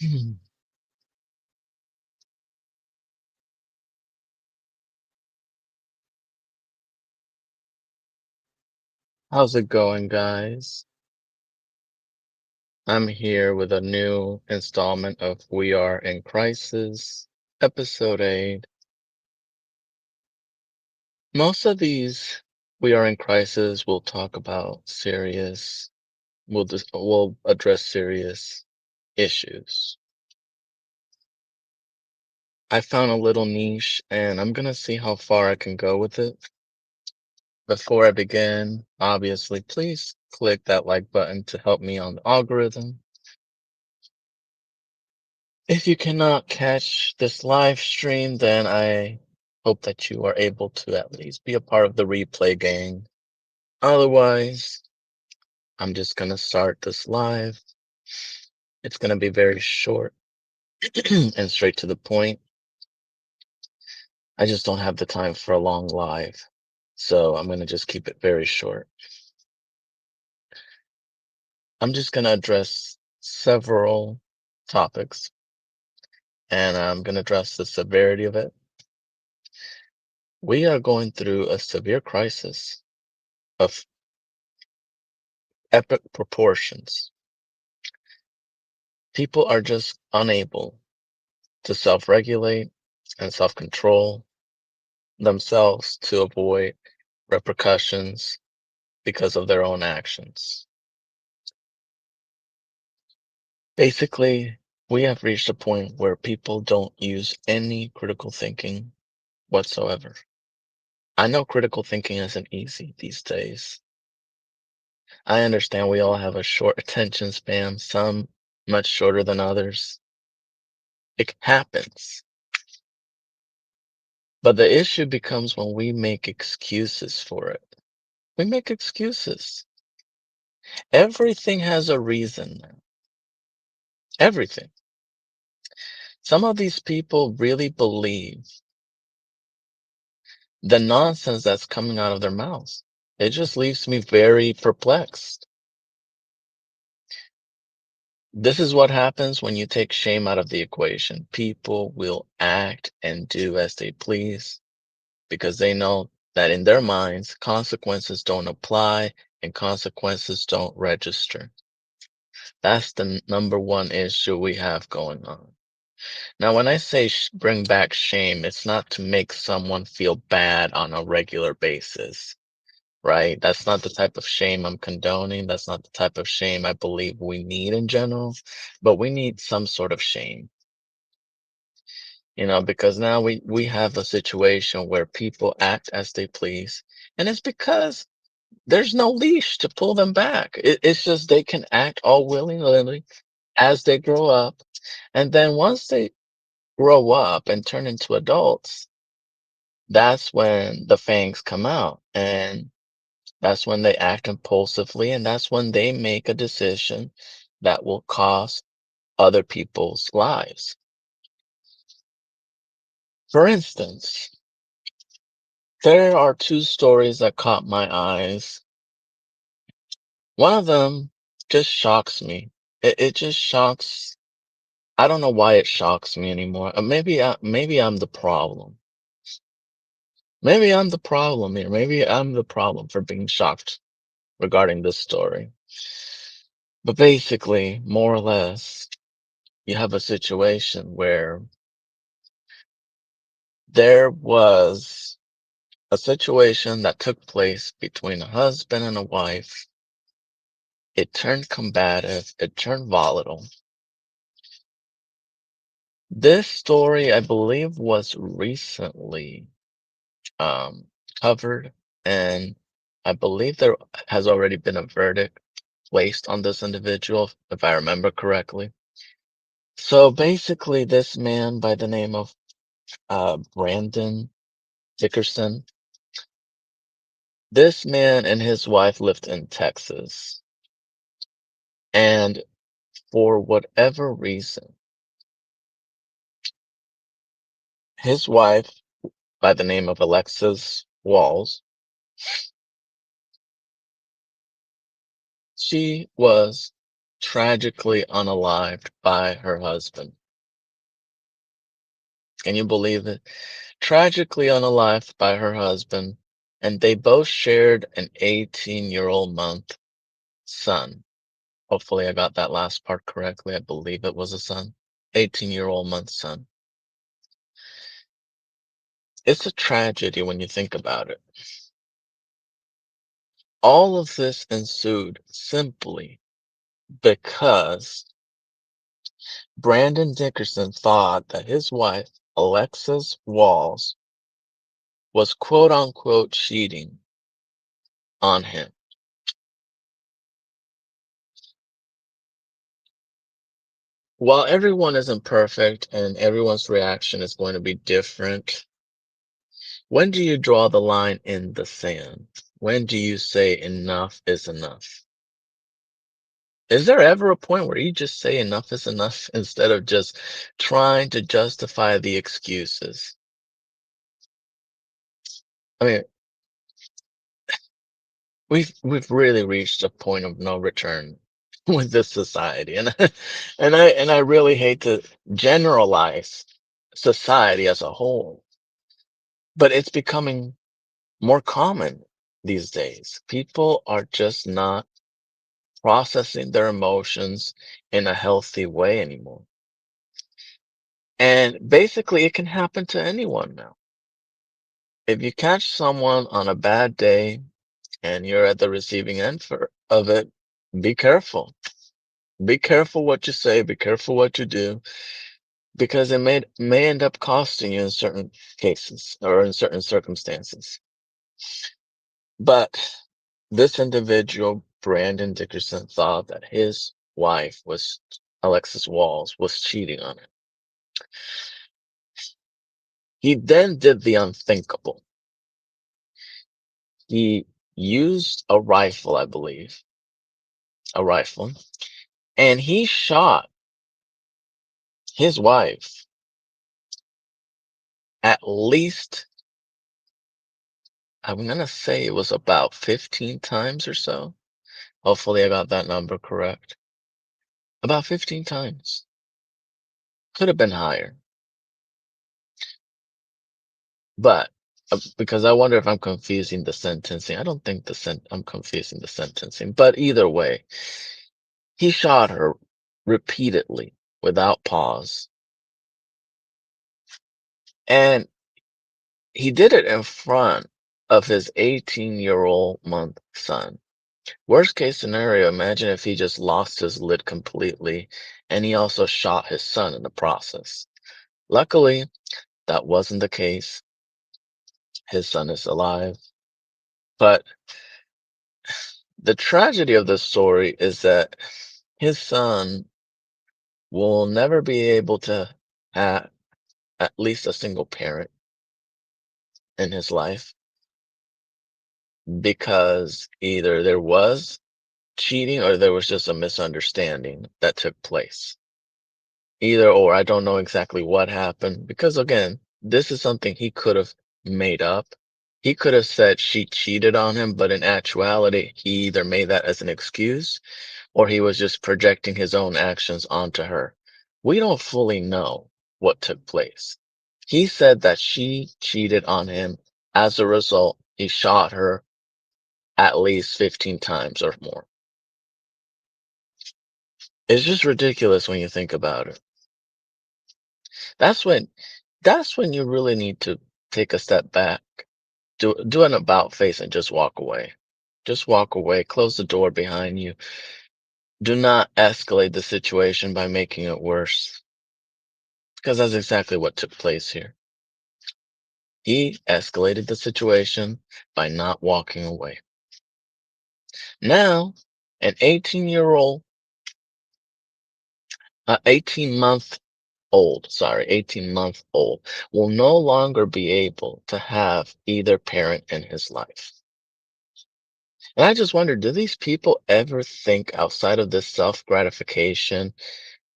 Hmm. How's it going, guys? I'm here with a new installment of We Are in Crisis, episode 8. Most of these We Are in Crisis will talk about we'll address serious issues. I found a little niche and I'm gonna see how far I can go with it. Before I begin, obviously, please click that like button to help me on the algorithm. If you cannot catch this live stream, then I hope that you are able to at least be a part of the replay gang. Otherwise, I'm just gonna start this live. It's gonna be very short and straight to the point. I just don't have the time for a long live. So I'm gonna just keep it very short. I'm just gonna address several topics and I'm gonna address the severity of it. We are going through a severe crisis of epic proportions. People are just unable to self-regulate and self-control themselves to avoid repercussions because of their own actions. Basically, we have reached a point where people don't use any critical thinking whatsoever. I know critical thinking isn't easy these days. I understand we all have a short attention span, some much shorter than others. It happens. But the issue becomes when we make excuses for it. We make excuses. Everything has a reason now. Everything. Some of these people really believe the nonsense that's coming out of their mouths. It just leaves me very perplexed. This is what happens when you take shame out of the equation. People will act and do as they please because they know that in their minds, consequences don't apply and consequences don't register. That's the number one issue we have going on. Now, when I say bring back shame, it's not to make someone feel bad on a regular basis, right? That's not the type of shame I'm condoning. That's not the type of shame I believe we need in general, but we need some sort of shame, because now we have a situation where people act as they please, and it's because there's no leash to pull them back. It's just they can act all willy-nilly as they grow up, and then once they grow up and turn into adults, that's when the fangs come out. And that's when they act impulsively. And that's when they make a decision that will cost other people's lives. For instance, there are two stories that caught my eyes. One of them just shocks me. It just shocks. I don't know why it shocks me anymore. Maybe I'm the problem. Maybe I'm the problem here. Maybe I'm the problem for being shocked regarding this story. But basically, more or less, you have a situation where there was a situation that took place between a husband and a wife. It turned combative, it turned volatile. This story, I believe, was recently um, covered, and I believe there has already been a verdict placed on this individual, if I remember correctly. So basically, this man by the name of Brandon Dickerson, this man and his wife lived in Texas. And for whatever reason, his wife, by the name of Alexis Walls, she was tragically unalived by her husband. Can you believe it? Tragically unalived by her husband, and they both shared an 18-year-old month son. Hopefully, I got that last part correctly. I believe it was a son. 18-year-old month son. It's a tragedy when you think about it. All of this ensued simply because Brandon Dickerson thought that his wife, Alexis Walls, was quote unquote cheating on him. While everyone isn't perfect and everyone's reaction is going to be different, when do you draw the line in the sand? When do you say enough is enough? Is there ever a point where you just say enough is enough instead of just trying to justify the excuses? I mean, we've really reached a point of no return with this society, and and I really hate to generalize society as a whole, but it's becoming more common these days. People are just not processing their emotions in a healthy way anymore. And basically, it can happen to anyone now. If you catch someone on a bad day and you're at the receiving end of it, be careful. Be careful what you say, be careful what you do, because it may end up costing you in certain cases or in certain circumstances. But this individual, Brandon Dickerson, thought that his wife was Alexis Walls was cheating on him. He then did the unthinkable. He used a rifle, I believe, a rifle, and he shot his wife at least, I'm gonna say it was about 15 times or so. Hopefully I got that number correct. About 15 times. Could have been higher. But because I wonder if I'm confusing the sentencing. I don't think I'm confusing the sentencing. But either way, he shot her repeatedly without pause. And he did it in front of his 18-year-old month son. Worst case scenario, imagine if he just lost his lid completely and he also shot his son in the process. Luckily, that wasn't the case. His son is alive. But the tragedy of this story is that his son will never be able to have at least a single parent in his life because either there was cheating or there was just a misunderstanding that took place. Either or, I don't know exactly what happened because again, this is something he could have made up. He could have said she cheated on him, but in actuality, he either made that as an excuse or he was just projecting his own actions onto her. We don't fully know what took place. He said that she cheated on him. As a result, he shot her at least 15 times or more. It's just ridiculous when you think about it. That's when that's when you really need to take a step back, do an about face and just walk away. Just walk away, close the door behind you. Do not escalate the situation by making it worse, because that's exactly what took place here. He escalated the situation by not walking away. Now, an 18 month old will no longer be able to have either parent in his life. And I just wonder, do these people ever think outside of this self gratification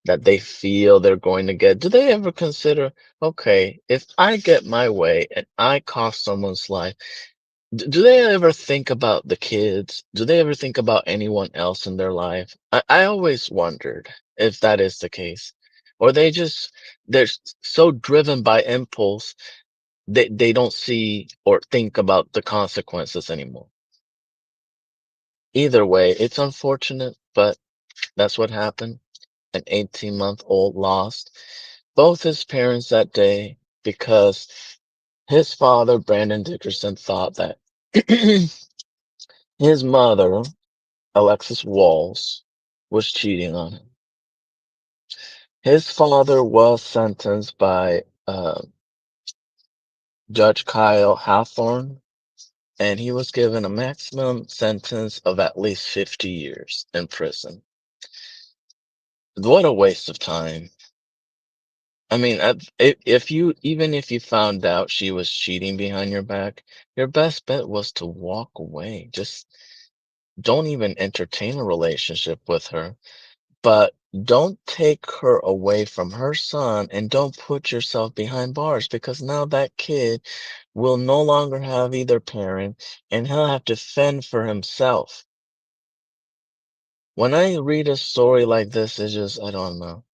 that they feel they're going to get? Do they ever consider, okay, if I get my way and I cost someone's life, Do they ever think about the kids? Do they ever think about anyone else in their life? I always wondered if that is the case. Or they're so driven by impulse they don't see or think about the consequences anymore. Either way, it's unfortunate, but that's what happened. An 18-month-old lost both his parents that day because his father, Brandon Dickerson, thought that his mother, Alexis Walls, was cheating on him. His father was sentenced by Judge Kyle Hathorne, and he was given a maximum sentence of at least 50 years in prison. What a waste of time. I mean, if you even if you found out she was cheating behind your back, your best bet was to walk away. Just don't even entertain a relationship with her. But don't take her away from her son and don't put yourself behind bars because now that kid will no longer have either parent and he'll have to fend for himself. When I read a story like this, it's just, I don't know.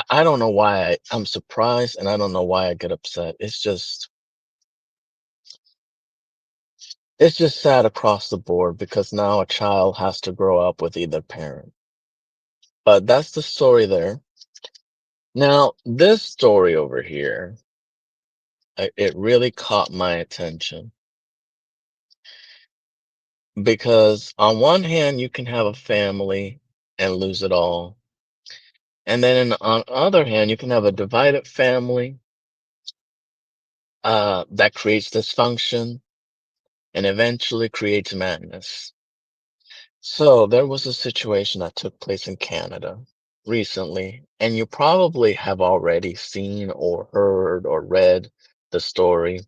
I don't know why I'm surprised and I don't know why I get upset. It's just sad across the board because now a child has to grow up with either parent. But that's the story there. Now, this story over here, it really caught my attention because on one hand, you can have a family and lose it all. And then on the other hand, you can have a divided family that creates dysfunction and eventually creates madness. So there was a situation that took place in Canada recently, and you probably have already seen or heard or read the story.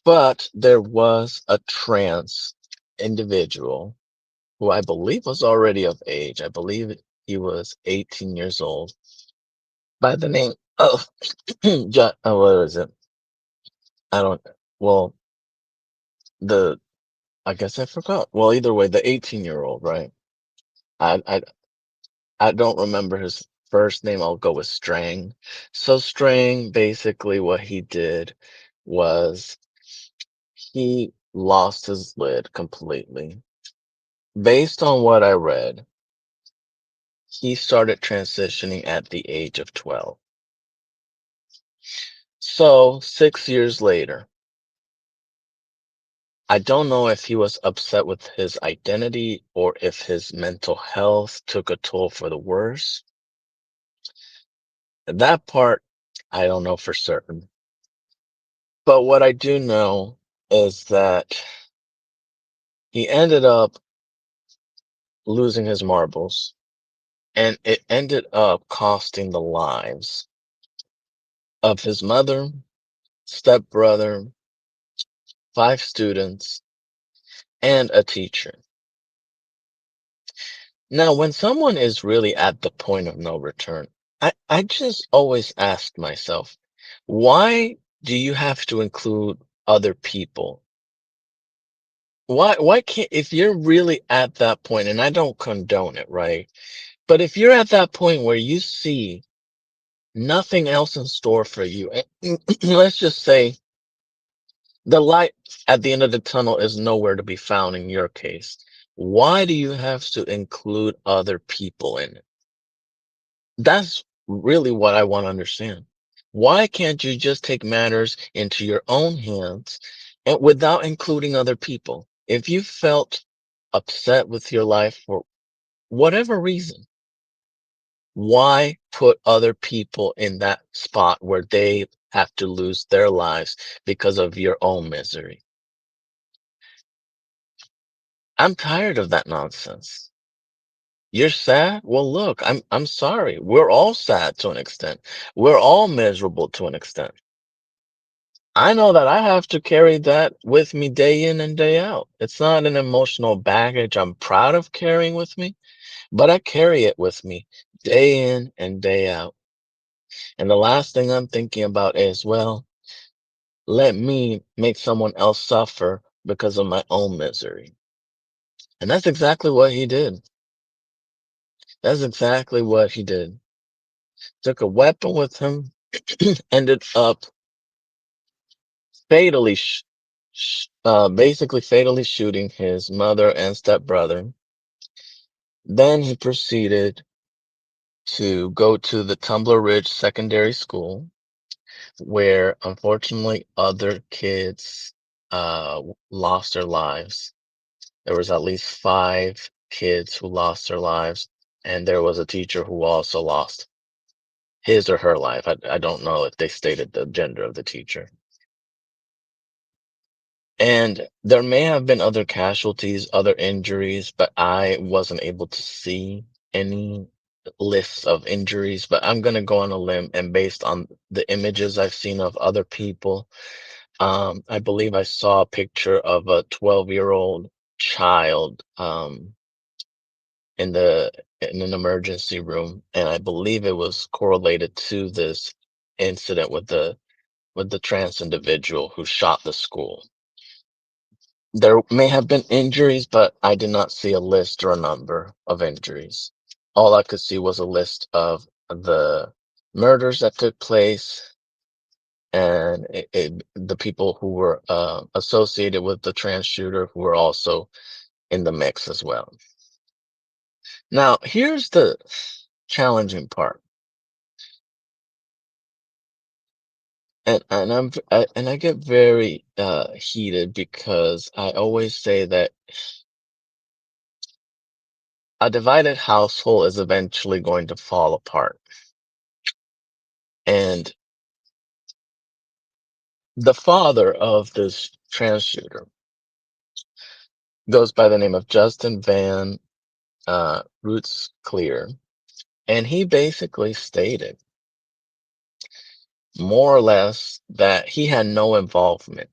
But there was a trans individual who I believe was already of age. I believe he was 18 years old by the name of what is it? I don't, well, the, I guess I forgot. Well, either way, the 18-year-old, right? I, I, I don't remember his first name. I'll go with Strang. So Strang, basically what he did was he lost his lid completely. Based on what I read, he started transitioning at the age of 12. So 6 years later, I don't know if he was upset with his identity or if his mental health took a toll for the worse. That part, I don't know for certain. But what I do know is that he ended up losing his marbles, and it ended up costing the lives of his mother, stepbrother, five students, and a teacher. Now, when someone is really at the point of no return, I just always ask myself, why do you have to include other people? Why can't, if you're really at that point, and I don't condone it, right? But if you're at that point where you see nothing else in store for you, and let's just say the light at the end of the tunnel is nowhere to be found in your case, why do you have to include other people in it? That's really what I want to understand. Why can't you just take matters into your own hands and without including other people? If you felt upset with your life for whatever reason, why put other people in that spot where they have to lose their lives because of your own misery? I'm tired of that nonsense. You're sad? Well, look, I'm sorry. We're all sad to an extent. We're all miserable to an extent. I know that I have to carry that with me day in and day out. It's not an emotional baggage I'm proud of carrying with me, but I carry it with me day in and day out. And the last thing I'm thinking about is, well, let me make someone else suffer because of my own misery. And that's exactly what he did. That's exactly what he did. Took a weapon with him, ended up fatally, basically fatally shooting his mother and stepbrother. Then he proceeded to go to the Tumbler Ridge Secondary School, where unfortunately other kids lost their lives. There was at least 5 kids who lost their lives, and there was a teacher who also lost his or her life. I don't know if they stated the gender of the teacher. And there may have been other casualties, other injuries, but I wasn't able to see any lists of injuries. But I'm gonna go on a limb, and based on the images I've seen of other people, I believe I saw a picture of a 12-year-old child in an emergency room, and I believe it was correlated to this incident with the trans individual who shot the school. There may have been injuries, but I did not see a list or a number of injuries. All I could see was a list of the murders that took place and the people who were associated with the trans shooter who were also in the mix as well. Now, here's the challenging part. And I get very heated because I always say that a divided household is eventually going to fall apart. And the father of this trans shooter goes by the name of Justin Van Roots Clear, and he basically stated more or less that he had no involvement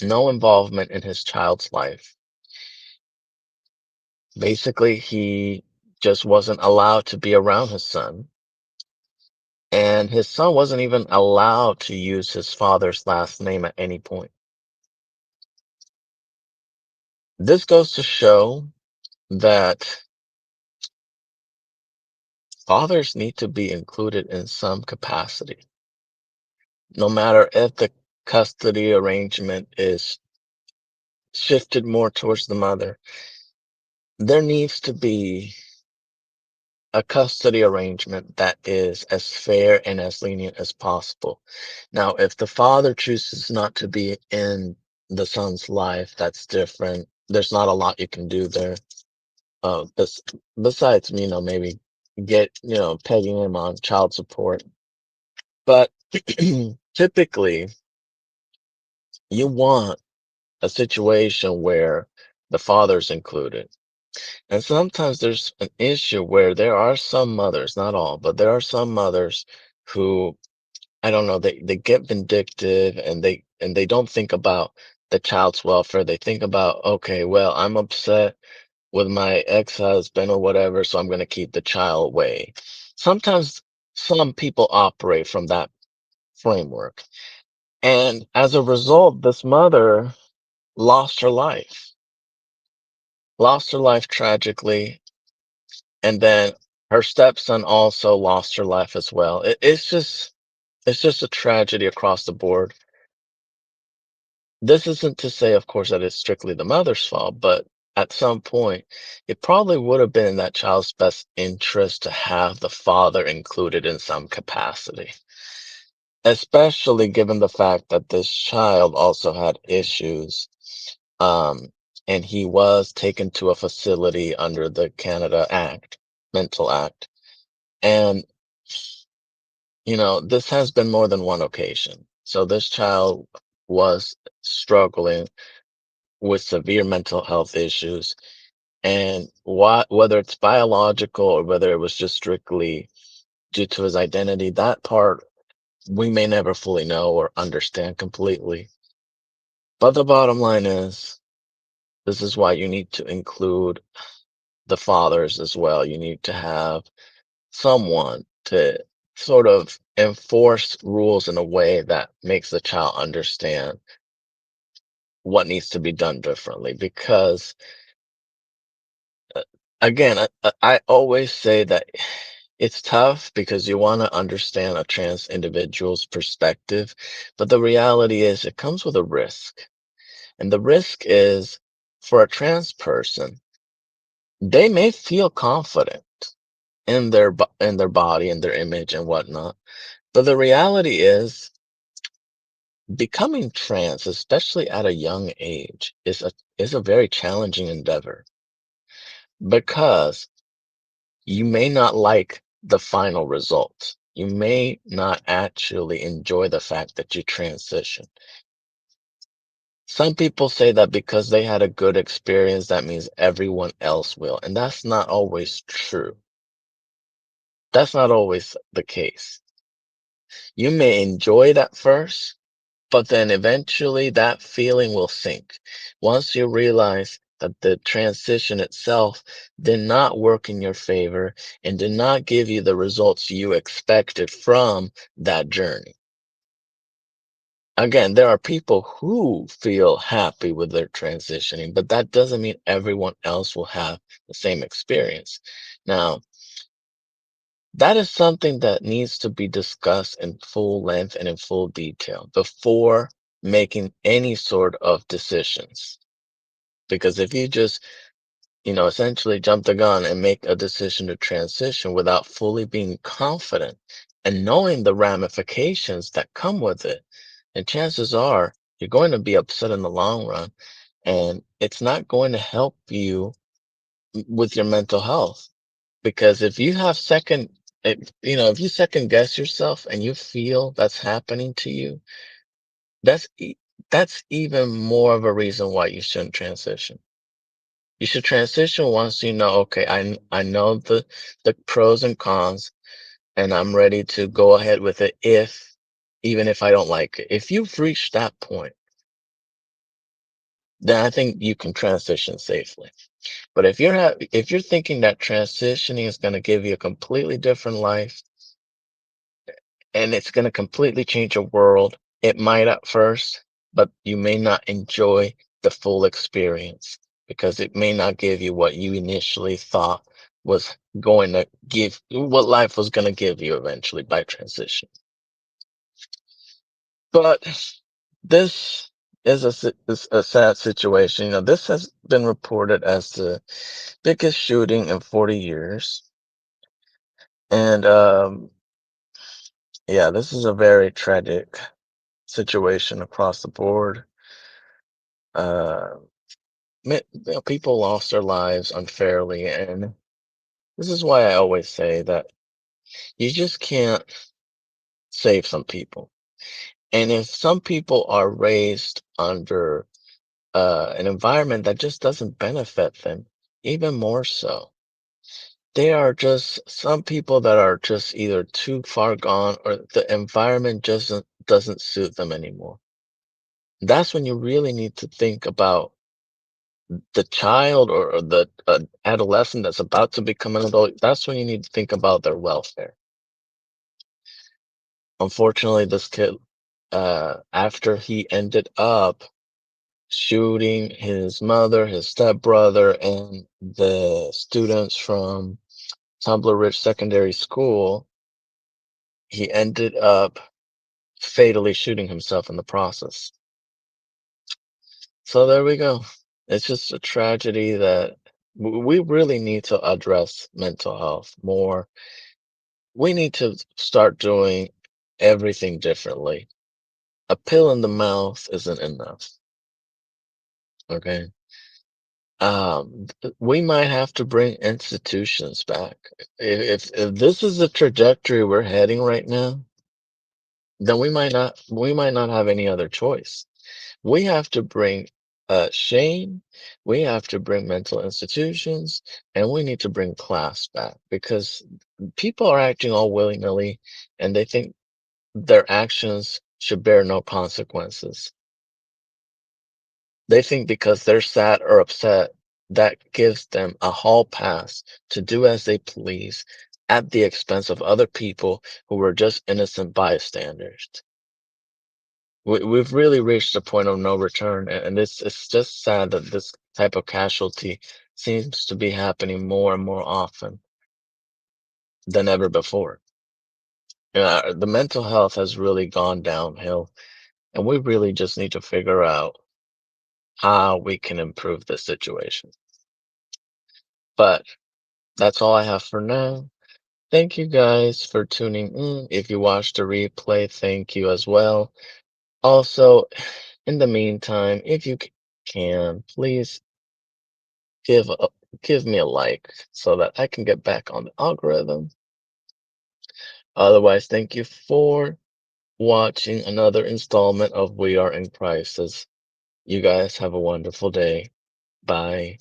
in his child's life. Basically, he just wasn't allowed to be around his son, and his son wasn't even allowed to use his father's last name at any point. This goes to show that fathers need to be included in some capacity, no matter if the custody arrangement is shifted more towards the mother. There needs to be a custody arrangement that is as fair and as lenient as possible. Now, if the father chooses not to be in the son's life, that's different. There's not a lot you can do there. Bes besides, maybe pegging him on child support. But typically, you want a situation where the father's included. And sometimes there's an issue where there are some mothers, not all, but there are some mothers who, I don't know, they get vindictive and they don't think about the child's welfare. They think about, okay, well, I'm upset with my ex-husband or whatever, so I'm going to keep the child away. Sometimes some people operate from that framework. And as a result, this mother lost her life, lost her life tragically, and then her stepson also lost her life as well. It's just a tragedy across the board. This isn't to say, of course, that it's strictly the mother's fault, but at some point, it probably would have been in that child's best interest to have the father included in some capacity, especially given the fact that this child also had issues. Um, and he was taken to a facility under the Canada Act, Mental Act. And, this has been more than one occasion. So this child was struggling with severe mental health issues. And whether it's biological or whether it was just strictly due to his identity, that part we may never fully know or understand completely. But the bottom line is, this is why you need to include the fathers as well. You need to have someone to sort of enforce rules in a way that makes the child understand what needs to be done differently because uh, again, I always say that it's tough because you want to understand a trans individual's perspective, but the reality is it comes with a risk. And the risk is for a trans person, they may feel confident in in their body and their image and whatnot. But the reality is becoming trans, especially at a young age, is a very challenging endeavor because you may not like the final result. You may not actually enjoy the fact that you transition. Some people say that because they had a good experience, that means everyone else will. And that's not always true. That's not always the case. You may enjoy it at first, but then eventually that feeling will sink. Once you realize that the transition itself did not work in your favor and did not give you the results you expected from that journey. Again, there are people who feel happy with their transitioning, but that doesn't mean everyone else will have the same experience. Now, that is something that needs to be discussed in full length and in full detail before making any sort of decisions. Because if you just, essentially jump the gun and make a decision to transition without fully being confident and knowing the ramifications that come with it, and chances are you're going to be upset in the long run, and it's not going to help you with your mental health. Because if you have if you second guess yourself and you feel that's happening to you, that's that's even more of a reason why you shouldn't transition. You should transition once you know, okay, I know the pros and cons, and I'm ready to go ahead with it even if I don't like it. If you've reached that point, then I think you can transition safely. But if you're thinking that transitioning is going to give you a completely different life and it's going to completely change your world, it might at first, but you may not enjoy the full experience because it may not give you what you initially thought was going to give, what life was going to give you eventually by transition. But this is a sad situation. This has been reported as the biggest shooting in 40 years. And yeah, this is a very tragic situation across the board. Uh, People lost their lives unfairly, and this is why I always say that you just can't save some people. And if some people are raised under an environment that just doesn't benefit them, even more so, they are just some people that are just either too far gone or the environment just doesn't suit them anymore. That's when you really need to think about the child or the adolescent that's about to become an adult. That's when you need to think about their welfare. Unfortunately, this kid, after he ended up shooting his mother, his stepbrother, and the students from Tumbler Ridge Secondary School, he ended up fatally shooting himself in the process. So there we go. It's just a tragedy that we really need to address mental health more. We need to start doing everything differently. A pill in the mouth isn't enough. Okay. We might have to bring institutions back. If this is the trajectory we're heading right now, then we might not have any other choice. We have to bring shame, we have to bring mental institutions, and we need to bring class back because people are acting all willy-nilly and they think their actions should bear no consequences. They think because they're sad or upset, that gives them a hall pass to do as they please at the expense of other people who were just innocent bystanders. We've really reached a point of no return, and it's just sad that this type of casualty seems to be happening more and more often than ever before. The mental health has really gone downhill, and we really just need to figure out how we can improve the situation. But that's all I have for now. Thank you guys for tuning in. If you watched the replay, thank you as well. Also, in the meantime, if you can, please give a, give me a like so that I can get back on the algorithm. Otherwise, thank you for watching another installment of We Are in Crisis. You guys have a wonderful day. Bye.